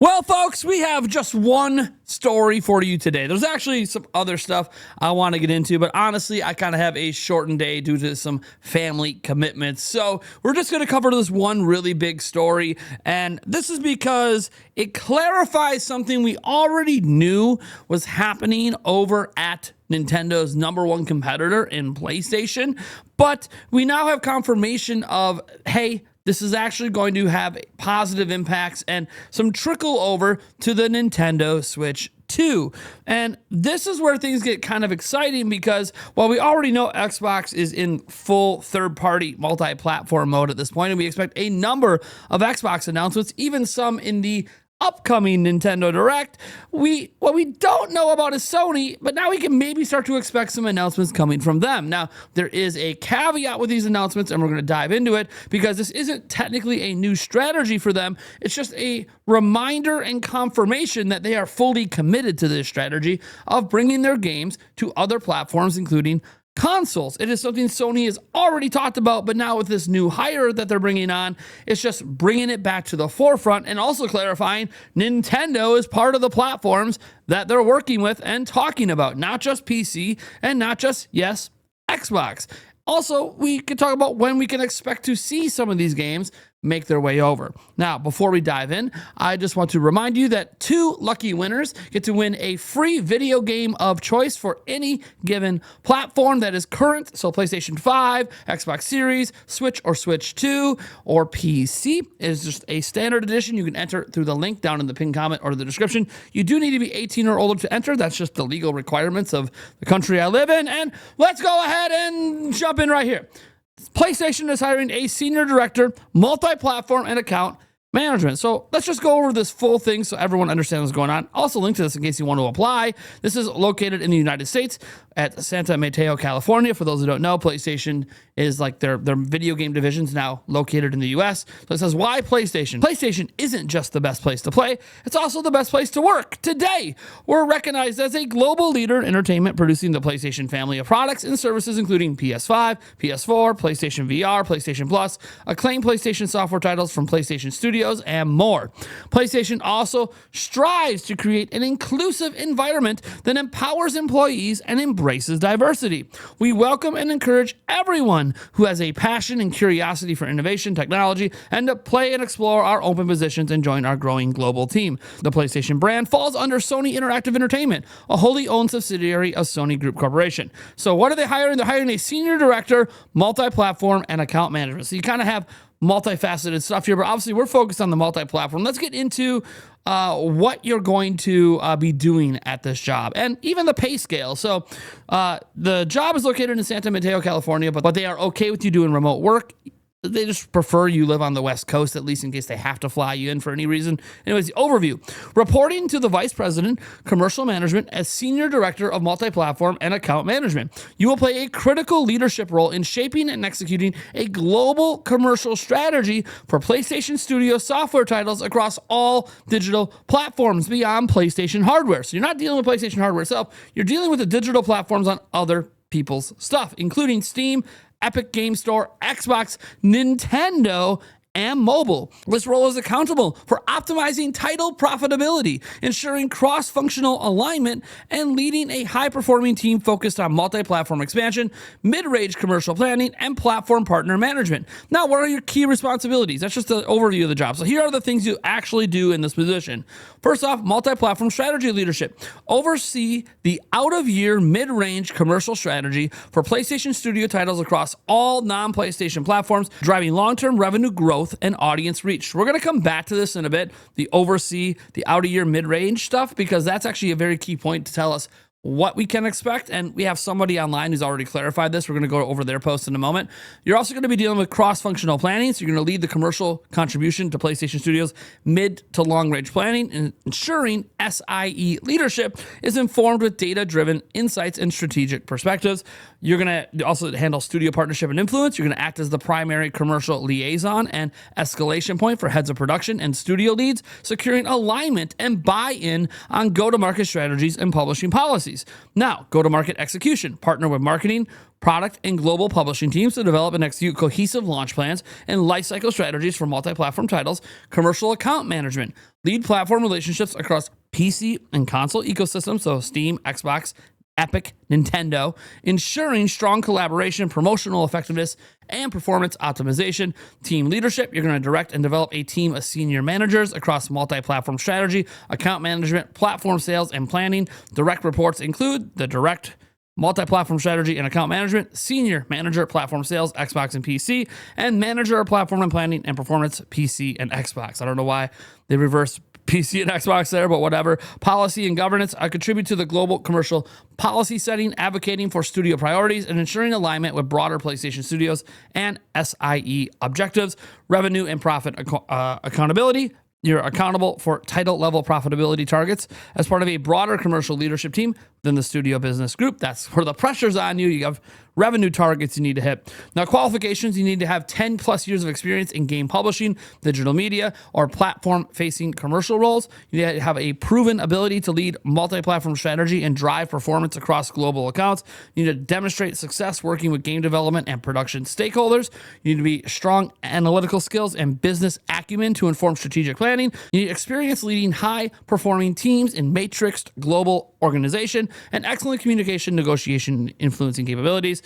Well, folks, we have just one story for you today. There's actually some other stuff I want to get into, but honestly, I kind of have a shortened day due to some family commitments. So we're just going to cover this one really big story. And this is because it clarifies something we already knew was happening over at Nintendo's number one competitor in PlayStation. But we now have confirmation of, hey, this is actually going to have positive impacts and some trickle over to the Nintendo Switch 2. And this is where things get kind of exciting because while we already know Xbox is in full third-party multi-platform mode at this point, and we expect a number of Xbox announcements, even some in the upcoming Nintendo Direct, what we don't know about is Sony, but now we can maybe start to expect some announcements coming from them. Now, there is a caveat with these announcements, and we're going to dive into it because this isn't technically a new strategy for them. It's just a reminder and confirmation that they are fully committed to this strategy of bringing their games to other platforms, including consoles. It is something Sony has already talked about, but now with this new hire that they're bringing on, it's just bringing it back to the forefront and also clarifying Nintendo is part of the platforms that they're working with and talking about, not just PC and not just, yes, Xbox. Also, we could talk about when we can expect to see some of these games make their way over. Now, before we dive in, I just want to remind you that 2 lucky winners get to win a free video game of choice for any given platform that is current. So PlayStation 5, Xbox Series, Switch or Switch 2, or PC. It is just a standard edition. You can enter through the link down in the pinned comment or the description. You do need to be 18 or older to enter. That's just the legal requirements of the country I live in. And let's go ahead and jump in right here. PlayStation is hiring a senior director, multi-platform and account management. So let's just go over this full thing so everyone understands what's going on. Also link to this in case you want to apply. This is located in the United States at Santa Mateo, California. For those who don't know, PlayStation is like their video game division's now located in the US. So it says, why PlayStation? PlayStation isn't just the best place to play. It's also the best place to work. Today, we're recognized as a global leader in entertainment, producing the PlayStation family of products and services, including PS5, PS4, PlayStation VR, PlayStation Plus, acclaimed PlayStation software titles from PlayStation Studios, and more. PlayStation also strives to create an inclusive environment that empowers employees and embraces diversity. We welcome and encourage everyone who has a passion and curiosity for innovation, technology, and to play and explore our open positions and join our growing global team. The PlayStation brand falls under Sony Interactive Entertainment, a wholly owned subsidiary of Sony Group Corporation. So what are they hiring? They're hiring a senior director, multi-platform, and account management. So you kind of have multifaceted stuff here, but obviously we're focused on the multi-platform. Let's get into what you're going to be doing at this job and even the pay scale. So the job is located in Santa Mateo, California, but they are okay with you doing remote work. They just prefer you live on the West Coast, at least in case they have to fly you in for any reason. Anyways, the overview. Reporting to the Vice President, Commercial Management as Senior Director of Multi-Platform and Account Management. You will play a critical leadership role in shaping and executing a global commercial strategy for PlayStation Studio software titles across all digital platforms beyond PlayStation hardware. So you're not dealing with PlayStation hardware itself. You're dealing with the digital platforms on other people's stuff, including Steam, Epic Game Store, Xbox, Nintendo, and mobile. This role is accountable for optimizing title profitability, ensuring cross-functional alignment, and leading a high-performing team focused on multi-platform expansion, mid-range commercial planning, and platform partner management. Now, what are your key responsibilities? That's just an overview of the job. So here are the things you actually do in this position. First off, multi-platform strategy leadership. Oversee the out-of-year mid-range commercial strategy for PlayStation Studio titles across all non-PlayStation platforms, driving long-term revenue growth and audience reach. We're going to come back to this in a bit, the oversee, the out-of-year mid-range stuff, because that's actually a very key point to tell us what we can expect, and we have somebody online who's already clarified this. We're going to go over their post in a moment. You're also going to be dealing with cross-functional planning, so you're going to lead the commercial contribution to PlayStation Studios mid to long-range planning, and ensuring SIE leadership is informed with data-driven insights and strategic perspectives. You're going to also handle studio partnership and influence. You're going to act as the primary commercial liaison and escalation point for heads of production and studio leads, securing alignment and buy-in on go-to-market strategies and publishing policies. policies. Now, go-to-market execution. Partner with marketing, product, and global publishing teams to develop and execute cohesive launch plans and lifecycle strategies for multi-platform titles. Commercial account management. Lead platform relationships across PC and console ecosystems, so Steam, Xbox, Epic, Nintendo, ensuring strong collaboration, promotional effectiveness, and performance optimization. Team leadership, you're going to direct and develop a team of senior managers across multi-platform strategy, account management, platform sales, and planning. Direct reports include the direct multi-platform strategy and account management, senior manager, platform sales, Xbox and PC, and manager of platform and planning and performance, PC and Xbox. I don't know why they reversed PC and Xbox there, but whatever. Policy and governance. I contribute to the global commercial policy setting, advocating for studio priorities, and ensuring alignment with broader PlayStation Studios and SIE objectives. Revenue and profit accountability. You're accountable for title level profitability targets as part of a broader commercial leadership team than the studio business group. That's where the pressure's on you. You have revenue targets you need to hit. Now, qualifications, you need to have 10 plus years of experience in game publishing, digital media, or platform facing commercial roles. You need to have a proven ability to lead multi-platform strategy and drive performance across global accounts. You need to demonstrate success working with game development and production stakeholders. You need to be strong analytical skills and business acumen to inform strategic planning. You need experience leading high performing teams in matrixed global organization and excellent communication, negotiation, and influencing capabilities.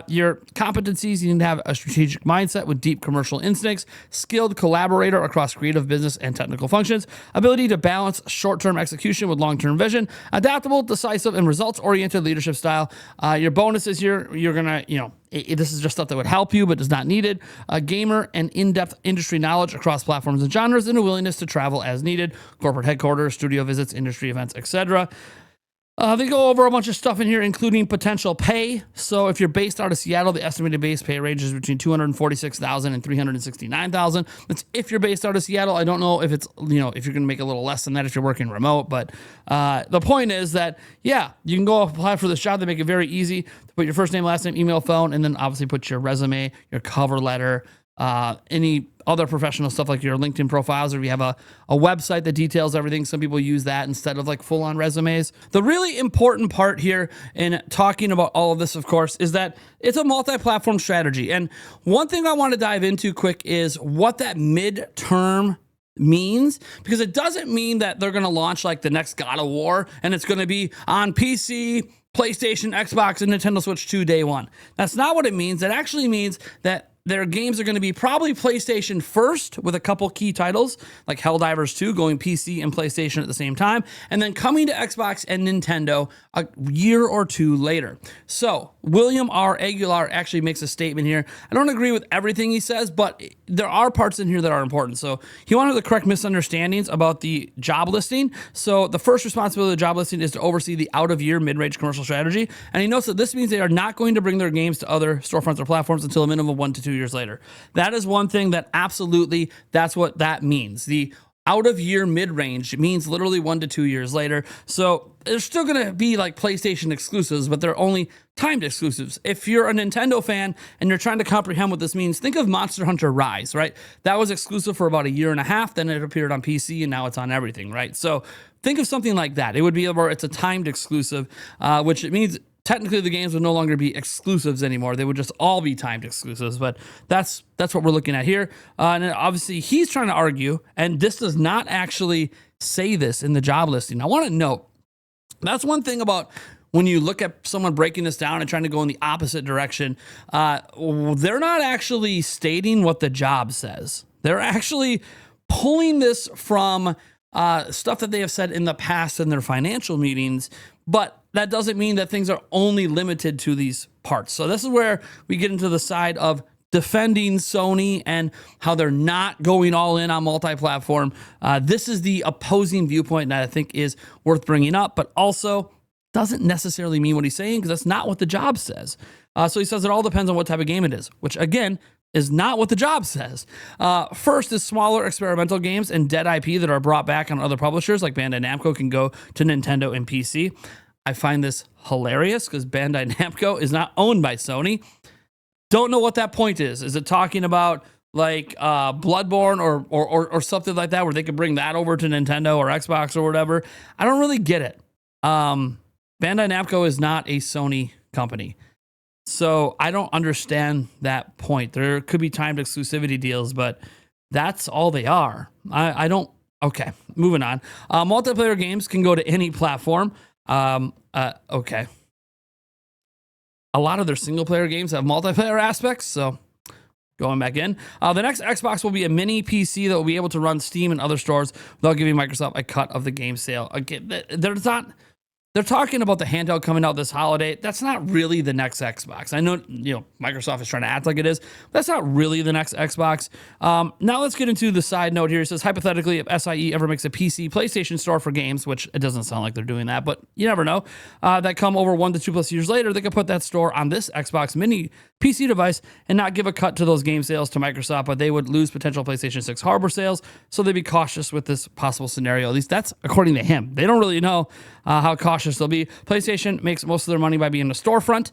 Your competencies, you need to have a strategic mindset with deep commercial instincts, skilled collaborator across creative, business, and technical functions, ability to balance short-term execution with long-term vision, adaptable, decisive, and results-oriented leadership style. Your bonuses here, you're going to, this is just stuff that would help you, but is not needed. A gamer and in-depth industry knowledge across platforms and genres, and a willingness to travel as needed. Corporate headquarters, studio visits, industry events, etc. They go over a bunch of stuff in here, including potential pay. So if you're based out of Seattle, the estimated base pay ranges between $246,000 and $369,000. That's if you're based out of Seattle. I don't know if it's, if you're going to make a little less than that if you're working remote. But the point is that, yeah, you can go apply for this job. They make it very easy to put your first name, last name, email, phone, and then obviously put your resume, your cover letter, any other professional stuff like your LinkedIn profiles, or if you have a website that details everything. Some people use that instead of like full-on resumes. The really important part here in talking about all of this, of course, is that it's a multi-platform strategy. And one thing I want to dive into quick is what that midterm means, because it doesn't mean that they're going to launch like the next God of War and it's going to be on PC, PlayStation, Xbox, and Nintendo Switch 2 day one. That's not what it means. It actually means that their games are going to be probably PlayStation first with a couple key titles like Helldivers 2 going PC and PlayStation at the same time, and then coming to Xbox and Nintendo a year or two later. So William R. Aguilar actually makes a statement here. I don't agree with everything he says, but there are parts in here that are important. So he wanted to correct misunderstandings about the job listing. So the first responsibility of the job listing is to oversee the out-of-year mid-range commercial strategy. And he notes that this means they are not going to bring their games to other storefronts or platforms until a minimum of 1 to 2 years later. That is one thing that absolutely, that's what that means. The out-of-year mid-range means literally 1 to 2 years later. So there's still going to be like PlayStation exclusives, but they're only timed exclusives. If you're a Nintendo fan and you're trying to comprehend what this means, think of Monster Hunter Rise, right? That was exclusive for about a year and a half, then it appeared on PC, and now it's on everything, right? So think of something like that. It would be where it's a timed exclusive, which it means technically the games would no longer be exclusives anymore. They would just all be timed exclusives, but that's what we're looking at here. And obviously he's trying to argue, and this does not actually say this in the job listing. I want to note, that's one thing about when you look at someone breaking this down and trying to go in the opposite direction, they're not actually stating what the job says. They're actually pulling this from stuff that they have said in the past in their financial meetings, but that doesn't mean that things are only limited to these parts. So this is where we get into the side of defending Sony and how they're not going all in on multi-platform. This is the opposing viewpoint that I think is worth bringing up, but also doesn't necessarily mean what he's saying, because that's not what the job says. So he says it all depends on what type of game it is, which again is not what the job says. First is smaller experimental games and dead IP that are brought back on other publishers like Bandai Namco can go to Nintendo and PC. I find this hilarious because Bandai Namco is not owned by Sony. Don't know what that point is. Is it talking about like Bloodborne or something like that where they could bring that over to Nintendo or Xbox or whatever? I don't really get it. Bandai Namco is not a Sony company. So I don't understand that point. There could be timed exclusivity deals, but that's all they are. I don't. Okay, moving on. Multiplayer games can go to any platform. Okay. A lot of their single player games have multiplayer aspects, so going back in. The next Xbox will be a mini PC that will be able to run Steam and other stores without giving Microsoft a cut of the game sale. Again, they're talking about the handheld coming out this holiday. That's not really the next Xbox. I know, Microsoft is trying to act like it is. That's not really the next Xbox. Now let's get into the side note here. It says, hypothetically, if SIE ever makes a PC PlayStation store for games, which it doesn't sound like they're doing that, but you never know, that come over 1 to 2+ years later, they could put that store on this Xbox mini PC device and not give a cut to those game sales to Microsoft, but they would lose potential PlayStation 6 hardware sales. So they'd be cautious with this possible scenario. At least that's according to him. They don't really know how cautious they'll be. PlayStation makes most of their money by being a storefront.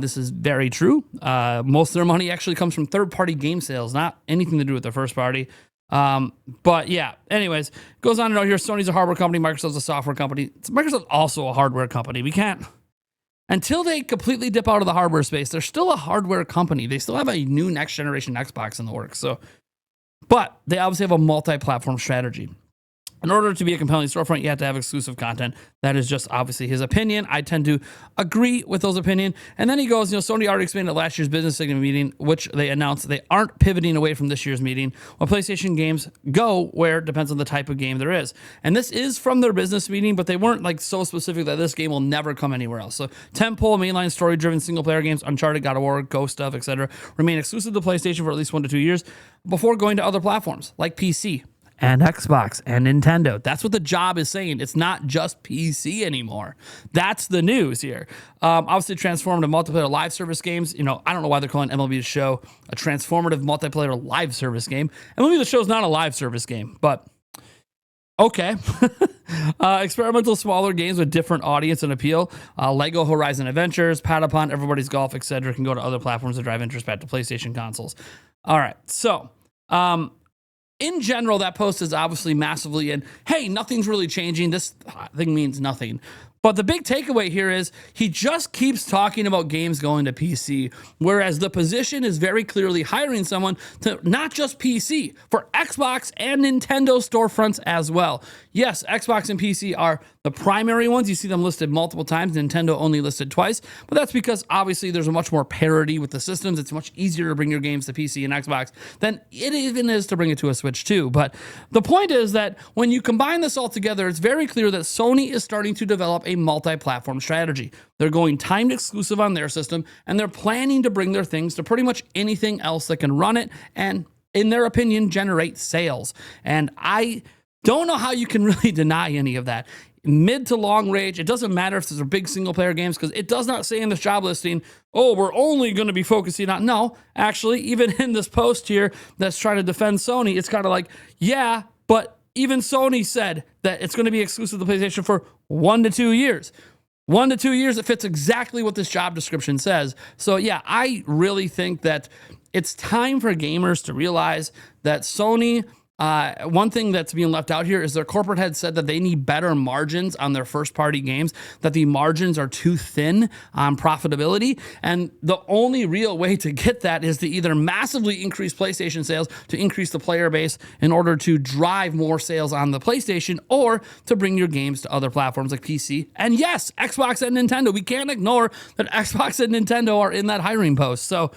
This is very true. Most of their money actually comes from third-party game sales, not anything to do with the first party. But yeah, anyways, goes on to note here, Sony's a hardware company, Microsoft's a software company. Microsoft's also a hardware company. We can't, until they completely dip out of the hardware space, they're still a hardware company. They still have a new next generation Xbox in the works. So, but they obviously have a multi-platform strategy. In order to be a compelling storefront, you have to have exclusive content. That is just obviously his opinion. I tend to agree with those opinions. And then he goes, Sony already explained at last year's business segment meeting, which they announced they aren't pivoting away from this year's meeting. While PlayStation games go where it depends on the type of game there is. And this is from their business meeting, but they weren't like so specific that this game will never come anywhere else. So tentpole, mainline story-driven single-player games, Uncharted, God of War, Ghost Stuff, etc., remain exclusive to PlayStation for at least 1 to 2 years before going to other platforms like PC and Xbox and Nintendo. That's what the job is saying. It's not just PC anymore. That's the news here. Obviously, transformative multiplayer live service games. I don't know why they're calling MLB The Show a transformative multiplayer live service game. MLB The Show is not a live service game, but okay. Experimental smaller games with different audience and appeal. Lego Horizon Adventures, Patapon, Everybody's Golf, etc. can go to other platforms to drive interest back to PlayStation consoles. All right, so in general, that post is obviously massively in, hey, nothing's really changing. This thing means nothing. But the big takeaway here is he just keeps talking about games going to PC, whereas the position is very clearly hiring someone to not just PC, for Xbox and Nintendo storefronts as well. Yes, Xbox and PC are the primary ones. You see them listed multiple times. Nintendo only listed twice, but that's because obviously there's a much more parity with the systems. It's much easier to bring your games to PC and Xbox than it even is to bring it to a Switch too. But the point is that when you combine this all together, it's very clear that Sony is starting to develop a multi-platform strategy. They're going timed exclusive on their system, and they're planning to bring their things to pretty much anything else that can run it and, in their opinion, generate sales. And I don't know how you can really deny any of that. Mid to long range, it doesn't matter if these are big single player games, because it does not say in this job listing, oh, we're only going to be focusing on, no, actually, even in this post here that's trying to defend Sony, it's kind of like, yeah, but even Sony said that it's going to be exclusive to PlayStation for 1 to 2 years. 1 to 2 years, it fits exactly what this job description says. So yeah, I really think that it's time for gamers to realize that Sony, one thing that's being left out here is their corporate head said that they need better margins on their first party games, that the margins are too thin on profitability. And the only real way to get that is to either massively increase PlayStation sales to increase the player base in order to drive more sales on the PlayStation, or to bring your games to other platforms like PC. And yes, Xbox and Nintendo. We can't ignore that Xbox and Nintendo are in that hiring post. So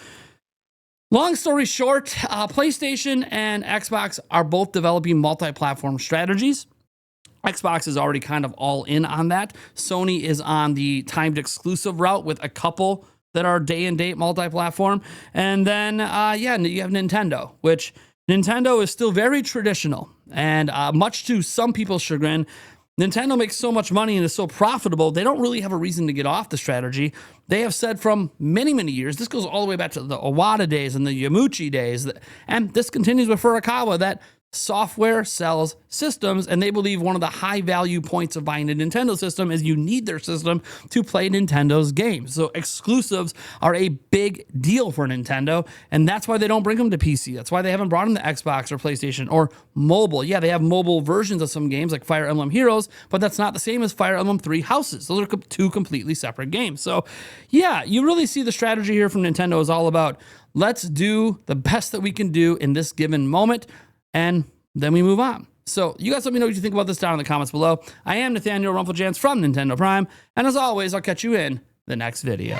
long story short, PlayStation and Xbox are both developing multi-platform strategies. Xbox is already kind of all in on that. Sony is on the timed exclusive route with a couple that are day and date multi-platform. And then, you have Nintendo, which Nintendo is still very traditional. And much to some people's chagrin, Nintendo makes so much money and is so profitable, they don't really have a reason to get off the strategy. They have said from many, many years, this goes all the way back to the Iwata days and the Yamauchi days, and this continues with Furukawa, that software sells systems, and they believe one of the high value points of buying a Nintendo system is you need their system to play Nintendo's games. So exclusives are a big deal for Nintendo, and that's why they don't bring them to PC. That's why they haven't brought them to Xbox or PlayStation or mobile. Yeah, they have mobile versions of some games like Fire Emblem Heroes, but that's not the same as Fire Emblem Three Houses. Those are two completely separate games. So yeah, you really see the strategy here from Nintendo is all about let's do the best that we can do in this given moment, and then we move on. So you guys let me know what you think about this down in the comments below. I am Nathaniel Rumpeljans from Nintendo Prime, and as always, I'll catch you in the next video.